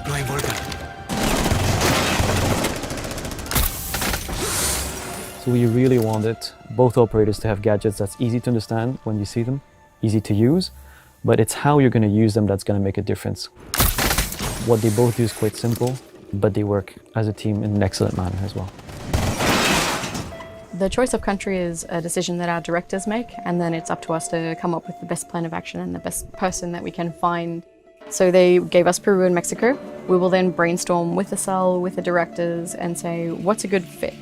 So we really wanted both operators to have gadgets that's easy to understand when you see them, easy to use, but it's how you're going to use them that's going to make a difference. What they both do is quite simple, but they work as a team in an excellent manner as well. The choice of country is a decision that our directors make, and then it's up to us to come up with the best plan of action and the best person that we can find. So they gave us Peru and Mexico. We will then brainstorm with the cell, with the directors, and say, what's a good fit?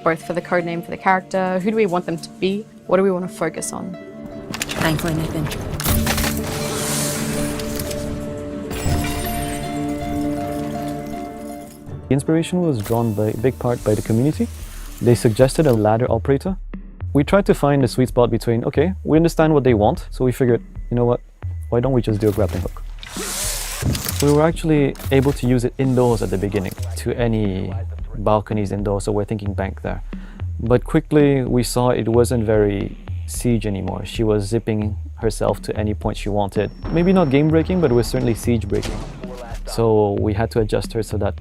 Both for the code name for the character, who do we want them to be, what do we want to focus on? Thankfully, Nathan. The inspiration was drawn by a big part by the community. They suggested a ladder operator. We tried to find a sweet spot between, okay, we understand what they want, so we figured, you know what, why don't we just do a grappling hook? We were actually able to use it indoors at the beginning, to any balconies indoors, so we're thinking bank there. But quickly we saw it wasn't very siege anymore. She was zipping herself to any point she wanted. Maybe not game breaking, but it was certainly siege breaking. So we had to adjust her so that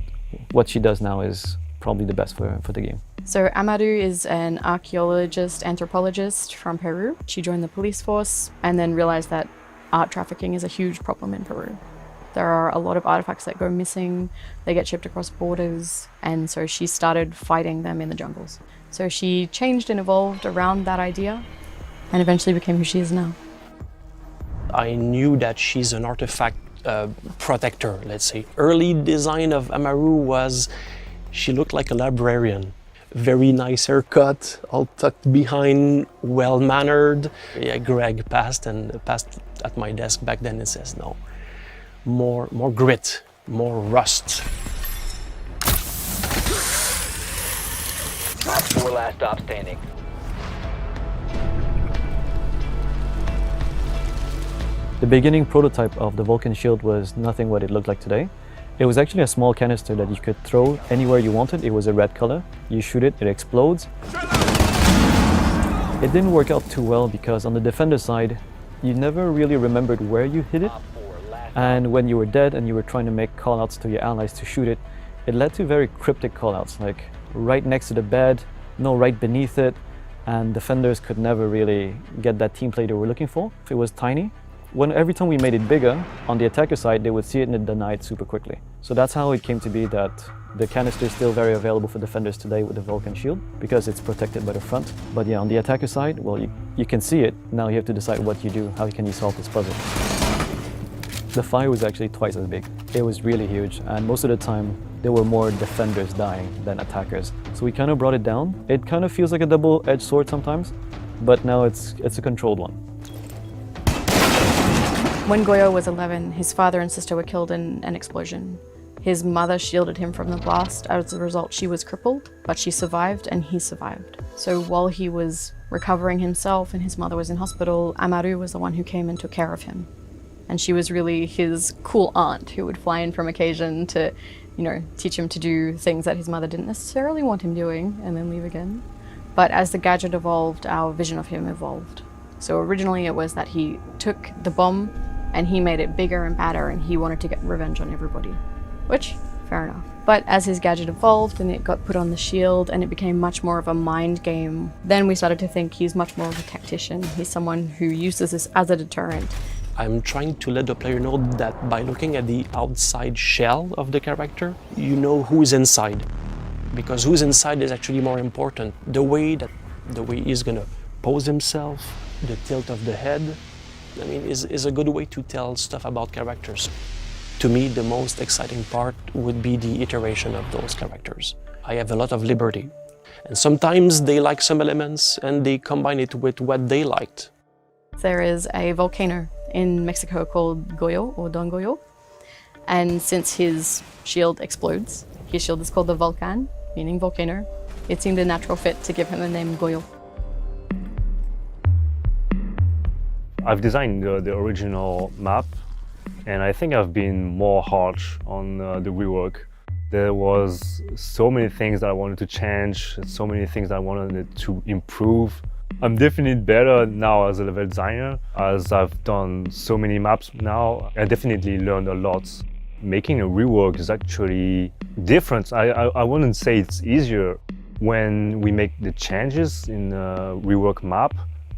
what she does now is probably the best for the game. So Amaru is an archaeologist, anthropologist from Peru. She joined the police force and then realized that art trafficking is a huge problem in Peru. There are a lot of artifacts that go missing, they get shipped across borders, and so she started fighting them in the jungles. So she changed and evolved around that idea and eventually became who she is now. I knew that she's an artifact protector, let's say. Early design of Amaru was, she looked like a librarian. Very nice haircut, all tucked behind, well-mannered. Yeah, Greg passed at my desk back then and says, no, more grit, more rust. Top 4 last stop standing. The beginning prototype of the Vulcan shield was nothing what it looked like today. It was actually a small canister that you could throw anywhere you wanted. It was a red color. You shoot it, it explodes. It didn't work out too well because on the defender side, you never really remembered where you hit it. And when you were dead and you were trying to make callouts to your allies to shoot it, it led to very cryptic callouts, like right next to the bed, no, right beneath it, and defenders could never really get that team play they were looking for. It was tiny. Every time we made it bigger, on the attacker side, they would see it and deny it super quickly. So that's how it came to be that the canister is still very available for defenders today with the Vulcan shield, because it's protected by the front. But yeah, on the attacker side, well, you can see it. Now you have to decide what you do, how can you solve this puzzle. The fire was actually twice as big. It was really huge, and most of the time, there were more defenders dying than attackers. So we kind of brought it down. It kind of feels like a double-edged sword sometimes, but now it's a controlled one. When Goyo was 11, his father and sister were killed in an explosion. His mother shielded him from the blast. As a result, she was crippled, but she survived and he survived. So while he was recovering himself and his mother was in hospital, Amaru was the one who came and took care of him. And she was really his cool aunt who would fly in from occasion to, teach him to do things that his mother didn't necessarily want him doing and then leave again. But as the gadget evolved, our vision of him evolved. So originally it was that he took the bomb and he made it bigger and badder and he wanted to get revenge on everybody, which, fair enough. But as his gadget evolved and it got put on the shield and it became much more of a mind game, then we started to think he's much more of a tactician. He's someone who uses this as a deterrent. I'm trying to let the player know that by looking at the outside shell of the character, you know who's inside. Because who's inside is actually more important. The way he's gonna pose himself, the tilt of the head, is a good way to tell stuff about characters. To me, the most exciting part would be the iteration of those characters. I have a lot of liberty. And sometimes they like some elements and they combine it with what they liked. There is a volcano in Mexico called Goyo, or Don Goyo. And since his shield explodes, his shield is called the Volcan, meaning volcano. It seemed a natural fit to give him the name Goyo. I've designed the original map, and I think I've been more harsh on the rework. There was so many things that I wanted to change, so many things that I wanted to improve. I'm definitely better now as a level designer, as I've done so many maps now. I definitely learned a lot. making a rework is actually different. I wouldn't say it's easier. When we make the changes in a rework map,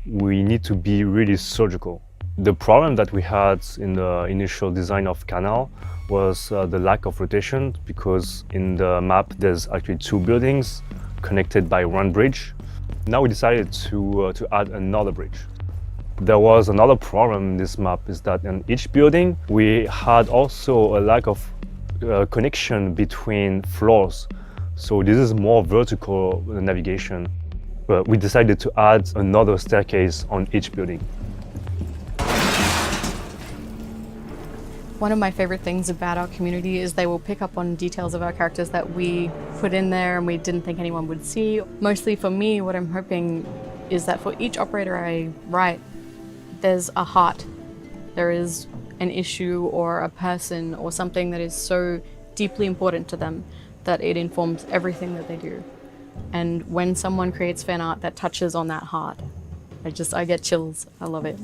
we need to be really surgical. The problem that we had in the initial design of Kanal was the lack of rotation, because in the map there's actually two buildings connected by one bridge. Now we decided to add another bridge. There was another problem in this map, is that in each building we had also a lack of connection between floors. So this is more vertical navigation. But we decided to add another staircase on each building. One of my favorite things about our community is they will pick up on details of our characters that we put in there and we didn't think anyone would see. Mostly for me, what I'm hoping is that for each operator I write, there's a heart. There is an issue or a person or something that is so deeply important to them that it informs everything that they do. And when someone creates fan art that touches on that heart, I get chills. I love it.